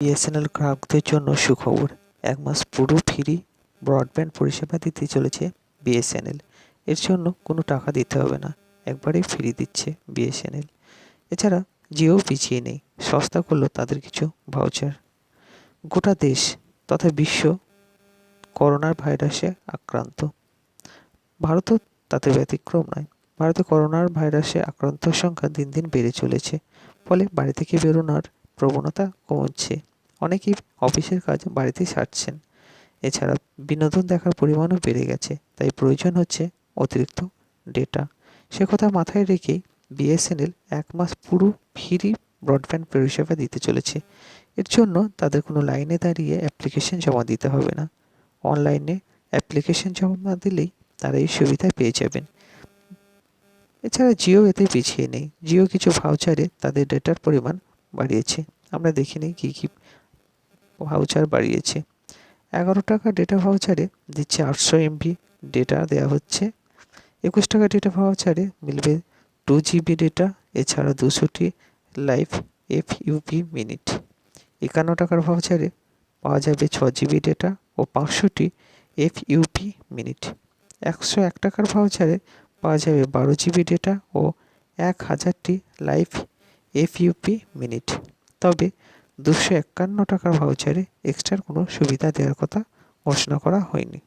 BSNL গ্রাহকদের জন্য সুখবর, 1 মাস পুরো ফ্রি ব্রডব্যান্ড পরিষেবা দিতে চলেছে বিএসএনএল। এর জন্য কোনো টাকা দিতে হবে না, একবারেই ফ্রি দিচ্ছে বিএসএনএল। এছাড়া জিও পিছিয়ে নেই, সস্তা করলো তাদের কিছু ভাউচার। গোটা দেশ তথা বিশ্ব করোনার ভাইরাসে আক্রান্ত, ভারতও তাতে ব্যতিক্রম নয়। ভারতে করোনার ভাইরাসে আক্রান্তের সংখ্যা দিন দিন বেড়ে চলেছে, ফলে বাড়ি থেকে বেরোনোর প্রবণতা কমছে। অনেকেই অফিসের কাজ বাড়িতেই সারছেন। এছাড়া বিনোদন দেখার পরিমাণও বেড়ে গেছে, তাই প্রয়োজন হচ্ছে অতিরিক্ত ডেটা। সে কথা মাথায় রেখেই বিএসএনএল 1 মাস পুরো ফ্রি ব্রডব্যান্ড পরিষেবা দিতে চলেছে। এর জন্য তাদের কোনো লাইনে দাঁড়িয়ে অ্যাপ্লিকেশন জমা দিতে হবে না। অনলাইনে অ্যাপ্লিকেশন জমা দিলেই তারা এই সুবিধা পেয়ে যাবেন। এছাড়া জিও এতে পিছিয়ে নেই, জিও কিছু ভাউচারে তাদের ডেটার পরিমাণ বাড়িয়েছে। আমরা দেখে নিই কী কী ভাউচার বাড়িয়েছে। 11 টাকা ডেটা ভাউচারে দিচ্ছে 800 MB ডেটা দেওয়া হচ্ছে। 21 টাকা ডেটা ভাউচারে মিলবে 2 GB ডেটা, এছাড়া 200টি লাইভ FUP মিনিট। 51 টাকার ভাউচারে পাওয়া যাবে 6 GB ডেটা ও 500টি FUP মিনিট। 101 টাকার ভাউচারে পাওয়া যাবে 12 GB ডেটা ও 1000টি লাইভ FUP মিনিট। তবে 251 টাকার ভাউচারে এক্সট্রা কোনো সুবিধা দেওয়ার কথা ঘোষণা করা হয়নি।